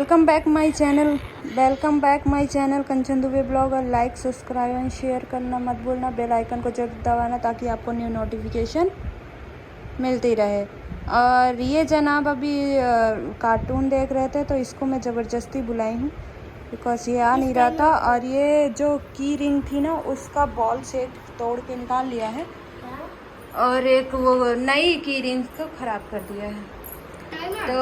Welcome back my channel Kanchan Dubey blog. और like subscribe and share करना मत भूलना, बेल आइकन को जरूर दबाना ताकि आपको न्यू नोटिफिकेशन मिलती रहे। और ये जनाब अभी कार्टून देख रहे थे तो इसको मैं ज़बरदस्ती बुलाई हूँ बिकॉज ये आ नहीं रहा था। और ये जो की रिंग थी ना उसका बॉल से तोड़ के निकाल लिया है और एक वो नई की रिंग को ख़राब कर दिया है। तो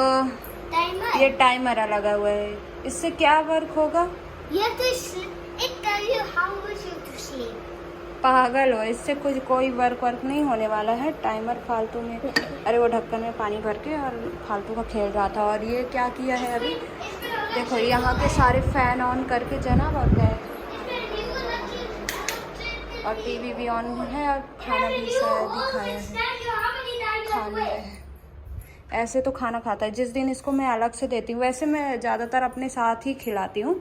ये टाइमर लगा हुआ है, इससे क्या वर्क होगा? पागल हो, इससे कुछ कोई वर्क नहीं होने वाला है। टाइमर फालतू में, अरे वो ढक्कन में पानी भर के और फालतू का खेल रहा था। और ये क्या किया है अभी देखो, यहाँ के सारे फैन ऑन करके जनाब और गए और टीवी भी ऑन है और खाना भी दिखाया है। खाना है ऐसे तो खाना खाता है, जिस दिन इसको मैं अलग से देती हूँ। वैसे मैं ज़्यादातर अपने साथ ही खिलाती हूँ,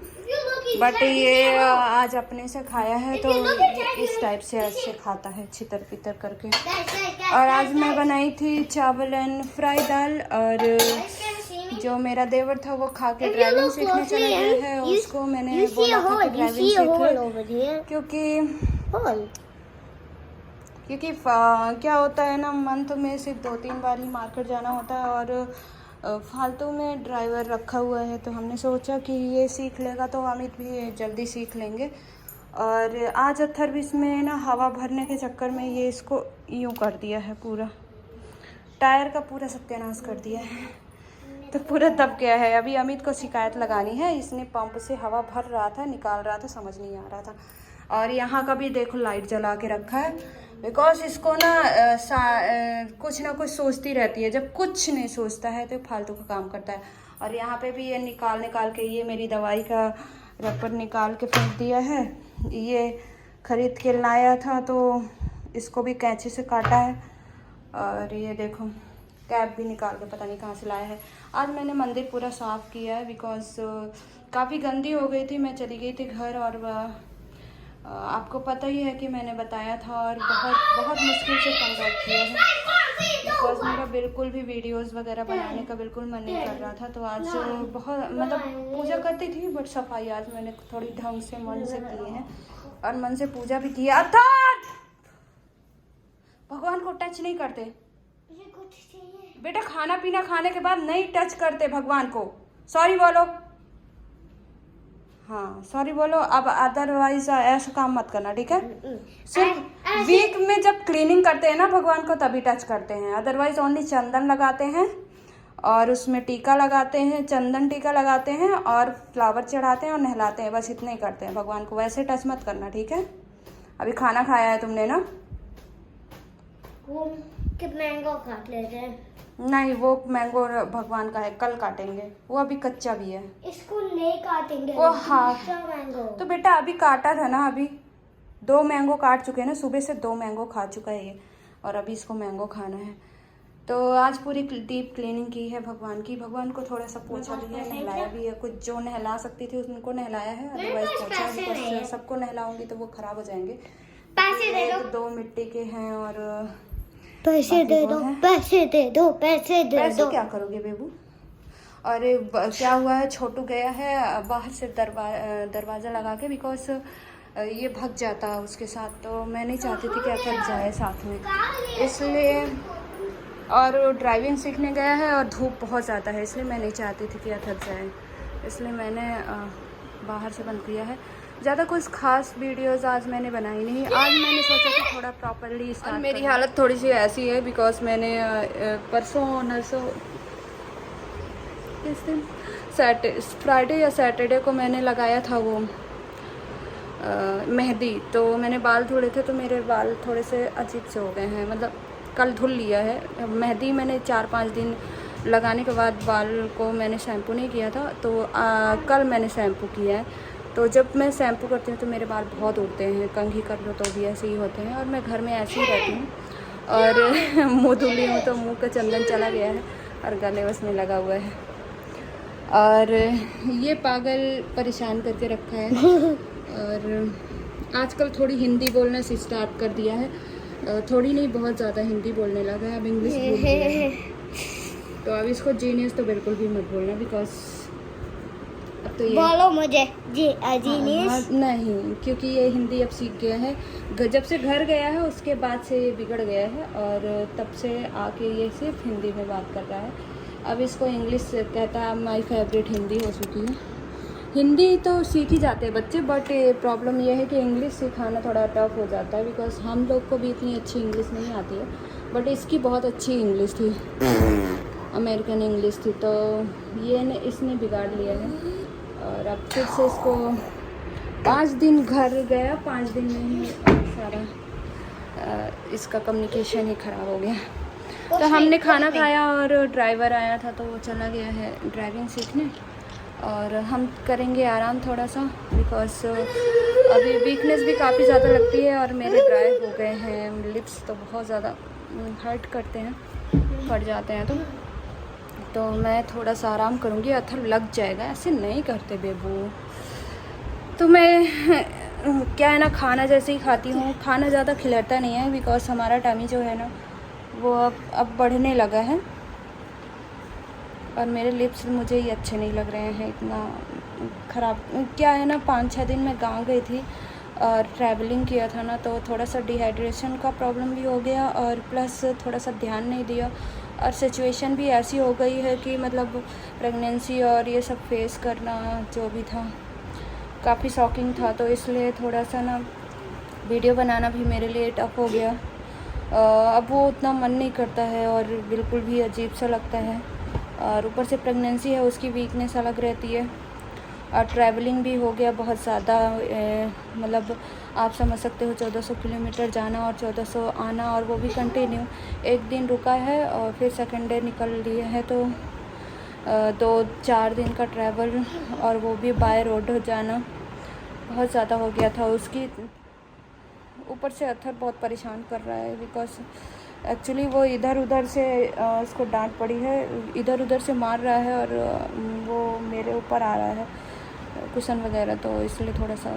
बट ये आज अपने से खाया है तो इस टाइप से ऐसे खाता है छितर पितर करके। और आज मैं बनाई थी चावल एंड फ्राई दाल। और जो मेरा देवर था वो खा के ड्राइविंग सीखने चला गया है। उसको मैंने बोला था कि ड्राइविंग सीखे, क्योंकि क्या होता है ना, मंथ में सिर्फ 2-3 बार ही मार्केट जाना होता है और फालतू में ड्राइवर रखा हुआ है। तो हमने सोचा कि ये सीख लेगा तो अमित भी जल्दी सीख लेंगे। और आज अत्थर भी इसमें ना हवा भरने के चक्कर में ये इसको यूँ कर दिया है, पूरा टायर का पूरा सत्यानाश कर दिया है, तो पूरा दब गया है। अभी अमित को शिकायत लगानी है, इसने पंप से हवा भर रहा था, निकाल रहा था, समझ नहीं आ रहा था। और यहाँ का भी देखो लाइट जला के रखा है बिकॉज इसको ना कुछ ना कुछ सोचती रहती है। जब कुछ नहीं सोचता है तो फालतू का काम करता है। और यहाँ पे भी ये निकाल के ये मेरी दवाई का रबर निकाल के फेंक दिया है। ये ख़रीद के लाया था तो इसको भी कैंची से काटा है। और ये देखो कैप भी निकाल के पता नहीं कहाँ से लाया है। आज मैंने मंदिर पूरा साफ़ किया है बिकॉज काफ़ी गंदी हो गई थी। मैं चली गई थी घर और आपको पता ही है कि मैंने बताया था और बहुत मुश्किल से कम बैक किया है बिकॉज मेरा बिल्कुल भी वीडियोस वगैरह बनाने का बिल्कुल मन नहीं कर रहा था। तो आज बहुत मतलब पूजा करती थी बट सफाई आज मैंने थोड़ी ढंग से मन से की है और मन से पूजा भी किया था। भगवान को टच नहीं करते बेटा, खाना पीना खाने के बाद नहीं टच करते भगवान को। सॉरी बोलो, हाँ सॉरी बोलो। अब अदरवाइज ऐसा काम मत करना, ठीक है? सिर्फ वीक में जब क्लीनिंग करते हैं ना भगवान को तभी टच करते हैं, अदरवाइज ओनली चंदन लगाते हैं और उसमें टीका लगाते हैं, चंदन टीका लगाते हैं और फ्लावर चढ़ाते हैं और नहलाते हैं, बस इतना ही करते हैं भगवान को। वैसे टच मत करना, ठीक है? अभी खाना खाया है तुमने ना? वो मैंगो काट लेते हैं। नहीं, वो मैंगो भगवान का है, कल काटेंगे, वो अभी कच्चा भी है। इसको नहीं काटेंगे वो हाँ मैंगो। तो बेटा अभी काटा था ना, अभी 2 मैंगो काट चुके हैं ना, सुबह से 2 मैंगो खा चुका है ये और अभी इसको मैंगो खाना है। तो आज पूरी डीप क्लीनिंग की है भगवान की। भगवान को थोड़ा सा पोछा भी है, नहलाया भी है। कुछ जो नहला सकती थी उनको नहलाया है, अदरवाइज पोछा भी। सबको नहलाऊंगी तो वो खराब हो जाएंगे। पैसे दे दो। 2 मिट्टी के हैं और पैसे दे दो, पैसे दे दो, पैसे दे दो। पैसे क्या करोगे बेबू? और क्या हुआ है, छोटू गया है बाहर से दरवाज़ा लगा के बिकॉज ये भग जाता है उसके साथ। तो मैं नहीं चाहती थी कि अथर जाए साथ में, इसलिए। और ड्राइविंग सीखने गया है और धूप बहुत ज़्यादा है, इसलिए मैं नहीं चाहती थी कि अथर जाए, इसलिए मैंने बाहर से बंद किया है। ज़्यादा कुछ खास वीडियोस आज मैंने बनाई नहीं। आज मैंने सोचा कि थोड़ा प्रॉपरली स्टार्ट। मेरी हालत थोड़ी सी ऐसी है बिकॉज मैंने नरसों किस दिन फ्राइडे या सैटरडे को मैंने लगाया था वो मेहंदी। तो मैंने बाल धुले थे तो मेरे बाल थोड़े से अजीब से हो गए हैं, मतलब कल धुल लिया है। मेहंदी मैंने 4-5 दिन लगाने के बाद बाल को मैंने शैम्पू नहीं किया था, तो कल मैंने शैम्पू किया है। तो जब मैं शैम्पू करती हूँ तो मेरे बाल बहुत उड़ते हैं, कंघी कर लो तो भी ऐसे ही होते हैं। और मैं घर में ऐसे ही रहती हूँ और मुँह धुली हूँ तो मुँह का चंदन चला गया है और गले उसमें लगा हुआ है। और ये पागल परेशान करके रखा है। और आजकल थोड़ी हिंदी बोलना से स्टार्ट कर दिया है, थोड़ी नहीं बहुत ज़्यादा हिंदी बोलने लगा है, अब इंग्लिश बोल रहा है। तो अब इसको जीनियस तो बिल्कुल भी मत बोलना बिकॉज तो ये बोलो मुझे जी हाँ, अजीनीस। नहीं, क्योंकि ये हिंदी अब सीख गया है। जब से घर गया है उसके बाद से ये बिगड़ गया है और तब से आके ये सिर्फ हिंदी में बात कर रहा है। अब इसको इंग्लिश कहता है, माय फेवरेट हिंदी हो चुकी है। हिंदी तो सीख ही जाते हैं बच्चे, बट प्रॉब्लम ये है कि इंग्लिश सिखाना थोड़ा टफ हो जाता है, बिकॉज हम लोग को भी इतनी अच्छी इंग्लिश नहीं आती है। बट इसकी बहुत अच्छी इंग्लिश थी, अमेरिकन इंग्लिश थी, तो इसने बिगाड़ लिया है। और अब फिर से इसको 5 दिन घर गया, 5 दिन में ही सारा इसका कम्युनिकेशन ही ख़राब हो गया। तो हमने खाना खाया और ड्राइवर आया था तो वो चला गया है ड्राइविंग सीखने, और हम करेंगे आराम थोड़ा सा, बिकॉज अभी वीकनेस भी काफ़ी ज़्यादा लगती है और मेरे ड्राई हो गए हैं, लिप्स तो बहुत ज़्यादा हर्ट करते हैं, फट जाते हैं। तो मैं थोड़ा सा आराम करूँगी, अथर लग जाएगा, ऐसे नहीं करते बेबू। तो मैं क्या है ना, खाना जैसे ही खाती हूँ, खाना ज़्यादा खिलाता नहीं है, बिकॉज हमारा टमी जो है ना वो अब बढ़ने लगा है और मेरे लिप्स मुझे ही अच्छे नहीं लग रहे हैं, इतना ख़राब। क्या है ना, 5-6 दिन मैं गाँव गई थी और ट्रैवलिंग किया था ना, तो थोड़ा सा डिहाइड्रेशन का प्रॉब्लम भी हो गया और प्लस थोड़ा सा ध्यान नहीं दिया, और सिचुएशन भी ऐसी हो गई है कि मतलब प्रेगनेंसी और ये सब फेस करना जो भी था काफ़ी शॉकिंग था, तो इसलिए थोड़ा सा ना वीडियो बनाना भी मेरे लिए टफ हो गया। अब वो उतना मन नहीं करता है और बिल्कुल भी अजीब सा लगता है, और ऊपर से प्रेगनेंसी है, उसकी वीकनेस अलग रहती है, और ट्रैवलिंग भी हो गया बहुत ज़्यादा। मतलब आप समझ सकते हो 1400 किलोमीटर जाना और 1400 आना, और वो भी कंटिन्यू। एक दिन रुका है और फिर सेकंड डे निकल लिए है, तो 2-4 दिन का ट्रैवल, और वो भी बाय रोड जाना बहुत ज़्यादा हो गया था। उसकी ऊपर से अथर बहुत परेशान कर रहा है, बिकॉज एक्चुअली वो इधर उधर से उसको डांट पड़ी है, इधर उधर से मार रहा है और वो मेरे ऊपर आ रहा है कुशन वगैरह, तो इसलिए थोड़ा सा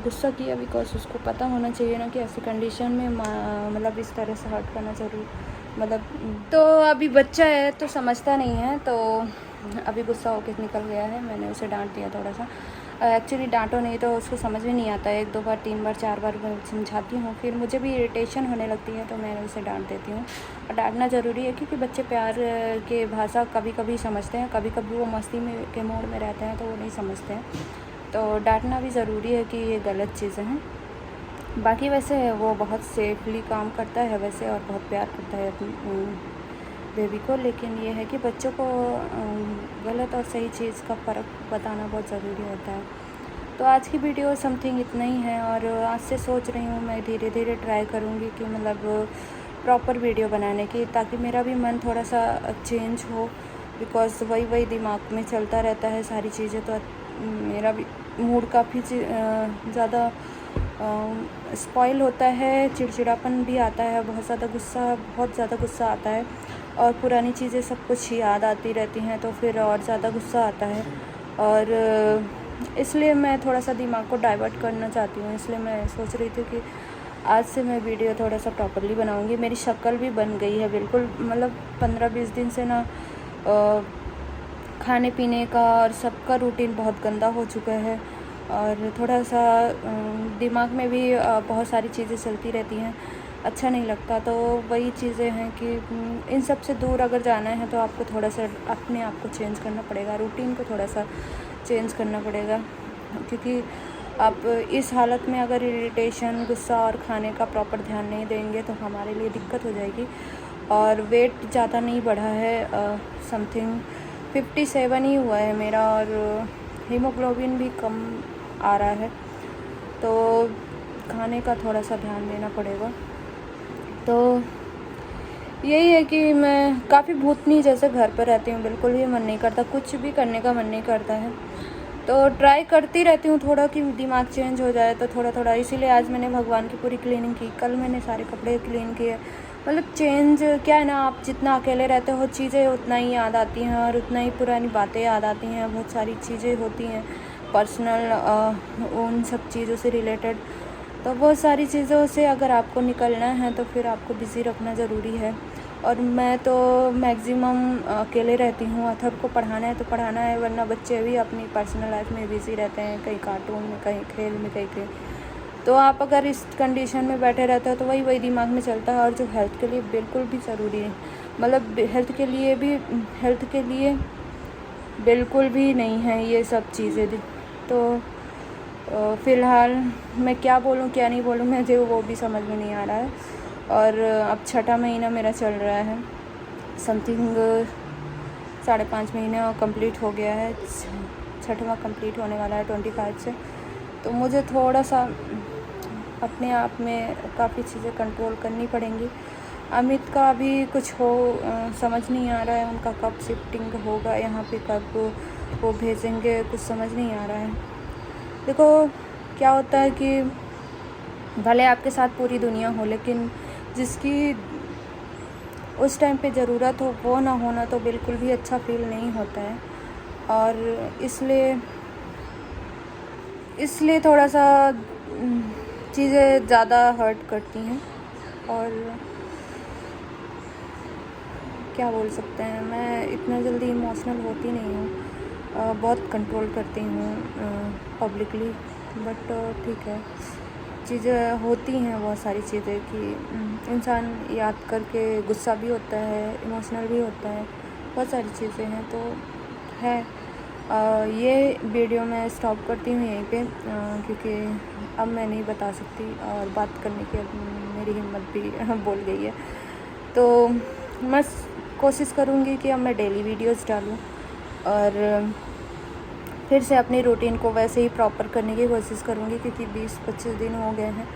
गुस्सा किया, बिकॉज उसको पता होना चाहिए ना कि ऐसी कंडीशन में मतलब इस तरह से हर्ट करना ज़रूरी, मतलब। तो अभी बच्चा है तो समझता नहीं है, तो अभी गुस्सा होकर निकल गया है। मैंने उसे डांट दिया थोड़ा सा, एक्चुअली डांटो नहीं तो उसको समझ में नहीं आता है, 1-2 बार 3 बार 4 बार मैं समझाती हूँ, फिर मुझे भी इरिटेशन होने लगती है, तो मैं उसे डांट देती हूँ। और डांटना ज़रूरी है, क्योंकि बच्चे प्यार के भाषा कभी कभी समझते हैं, कभी कभी वो मस्ती में के मोड में रहते हैं तो वो नहीं समझते हैं, तो डांटना भी ज़रूरी है कि ये गलत चीज़ें हैं। बाकी वैसे वो बहुत सेफली काम करता है वैसे, और बहुत प्यार करता है अपनी बेबी को, लेकिन ये है कि बच्चों को गलत और सही चीज़ का फ़र्क बताना बहुत ज़रूरी होता है। तो आज की वीडियो समथिंग इतना ही है, और आज से सोच रही हूँ मैं धीरे धीरे ट्राई करूँगी कि मतलब प्रॉपर वीडियो बनाने की, ताकि मेरा भी मन थोड़ा सा चेंज हो, बिकॉज़ वही दिमाग में चलता रहता है सारी चीज़ें, तो मेरा भी मूड काफ़ी ज़्यादा स्पॉइल होता है, चिड़चिड़ापन भी आता है, बहुत ज़्यादा गुस्सा आता है, और पुरानी चीज़ें सब कुछ याद आती रहती हैं, तो फिर और ज़्यादा गुस्सा आता है। और इसलिए मैं थोड़ा सा दिमाग को डाइवर्ट करना चाहती हूँ, इसलिए मैं सोच रही थी कि आज से मैं वीडियो थोड़ा सा प्रॉपर्ली बनाऊँगी। मेरी शक्ल भी बन गई है बिल्कुल, मतलब 15-20 दिन से ना खाने पीने का और सबका रूटीन बहुत गंदा हो चुका है, और थोड़ा सा दिमाग में भी बहुत सारी चीज़ें चलती रहती हैं, अच्छा नहीं लगता। तो वही चीज़ें हैं कि इन सब से दूर अगर जाना है तो आपको थोड़ा सा अपने आप को चेंज करना पड़ेगा, रूटीन को थोड़ा सा चेंज करना पड़ेगा, क्योंकि आप इस हालत में अगर इरिटेशन, गुस्सा और खाने का प्रॉपर ध्यान नहीं देंगे तो हमारे लिए दिक्कत हो जाएगी। और वेट ज़्यादा नहीं बढ़ा है, समथिंग 57 ही हुआ है मेरा, और हीमोग्लोबिन भी कम आ रहा है, तो खाने का थोड़ा सा ध्यान देना पड़ेगा। तो यही है कि मैं काफ़ी भूतनी जैसे घर पर रहती हूँ, बिल्कुल भी मन नहीं करता, कुछ भी करने का मन नहीं करता है, तो ट्राई करती रहती हूँ थोड़ा कि दिमाग चेंज हो जाए, तो थोड़ा, इसीलिए आज मैंने भगवान की पूरी क्लीनिंग की, कल मैंने सारे कपड़े क्लीन किए। मतलब चेंज क्या है ना, आप जितना अकेले रहते हो चीज़ें उतना ही याद आती हैं, और उतना ही पुरानी बातें याद आती हैं, बहुत सारी चीज़ें होती हैं पर्सनल, उन सब चीज़ों से रिलेटेड, तो बहुत सारी चीज़ों से अगर आपको निकलना है तो फिर आपको बिज़ी रखना ज़रूरी है। और मैं तो मैक्सिमम अकेले रहती हूँ। अथर्व को पढ़ाना है तो पढ़ाना है, वरना बच्चे भी अपनी पर्सनल लाइफ में बिज़ी रहते हैं, कहीं कार्टून में, कहीं खेल में, कहीं तो आप अगर इस कंडीशन में बैठे रहते हो तो वही दिमाग में चलता है। और जो हेल्थ के लिए बिल्कुल भी ज़रूरी है, मतलब हेल्थ के लिए बिल्कुल भी नहीं है ये सब चीज़ें। तो फ़िलहाल मैं क्या बोलूँ क्या नहीं बोलूँ, मुझे वो भी समझ में नहीं आ रहा है। और अब 6ठा महीना मेरा चल रहा है, समथिंग 5.5 महीने और कंप्लीट हो गया है, 6वां कंप्लीट होने वाला है 25 से। तो मुझे थोड़ा सा अपने आप में काफ़ी चीज़ें कंट्रोल करनी पड़ेंगी। अमित का भी कुछ समझ नहीं आ रहा है, उनका कब शिफ्टिंग होगा यहाँ पे, कब वो भेजेंगे, कुछ समझ नहीं आ रहा है। देखो क्या होता है कि भले आपके साथ पूरी दुनिया हो, लेकिन जिसकी उस टाइम पे ज़रूरत हो वो ना होना तो बिल्कुल भी अच्छा फील नहीं होता है। और इसलिए थोड़ा सा चीज़ें ज़्यादा हर्ट करती हैं। और क्या बोल सकते हैं, मैं इतना जल्दी इमोशनल होती नहीं हूँ, बहुत कंट्रोल करती हूँ पब्लिकली, बट ठीक है, चीज़ें होती हैं बहुत सारी चीज़ें कि इंसान याद करके गुस्सा भी होता है, इमोशनल भी होता है, बहुत सारी चीज़ें हैं। तो है ये वीडियो मैं स्टॉप करती हूँ यहीं पे, क्योंकि अब मैं नहीं बता सकती और बात करने की अब मेरी हिम्मत भी बोल गई है। तो मैं कोशिश करूँगी कि अब मैं डेली वीडियोस डालूँ और फिर से अपनी रूटीन को वैसे ही प्रॉपर करने की कोशिश करूँगी, क्योंकि 20-25 दिन हो गए हैं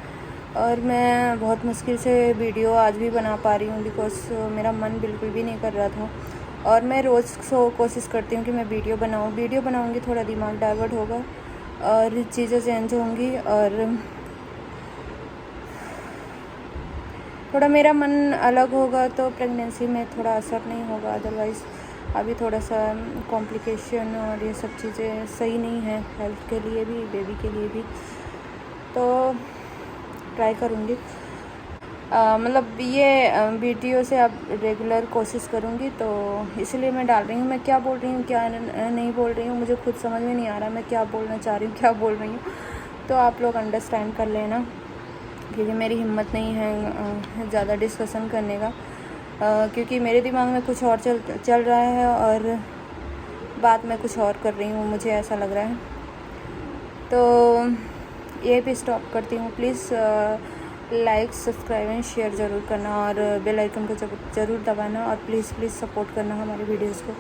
और मैं बहुत मुश्किल से वीडियो आज भी बना पा रही हूँ, बिकॉज़ मेरा मन बिल्कुल भी नहीं कर रहा था। और मैं रोज़ कोशिश करती हूँ कि मैं वीडियो बनाऊँगी, थोड़ा दिमाग डाइवर्ट होगा और चीज़ें चेंज होंगी और थोड़ा मेरा मन अलग होगा, तो प्रेगनेंसी में थोड़ा असर नहीं होगा। अदरवाइज़ अभी थोड़ा सा कॉम्प्लिकेशन और ये सब चीज़ें सही नहीं है हेल्थ के लिए भी, बेबी के लिए भी। तो ट्राई करूँगी, मतलब ये वीडियो से अब रेगुलर कोशिश करूँगी। तो इसलिए मैं डाल रही हूँ। मैं क्या बोल रही हूँ क्या नहीं बोल रही हूँ मुझे खुद समझ में नहीं आ रहा मैं क्या बोलना चाह रही हूँ, क्या बोल रही हूँ। तो आप लोग अंडरस्टैंड कर लेना, क्योंकि मेरी हिम्मत नहीं है ज़्यादा डिस्कशन करने का, क्योंकि मेरे दिमाग में कुछ और चल रहा है और बात मैं कुछ और कर रही हूँ, मुझे ऐसा लग रहा है। तो ये भी स्टॉप करती हूँ। Please like, subscribe and share ज़रूर करना और बेल आइकन को ज़रूर दबाना और प्लीज़ सपोर्ट करना हमारे वीडियोज़ को।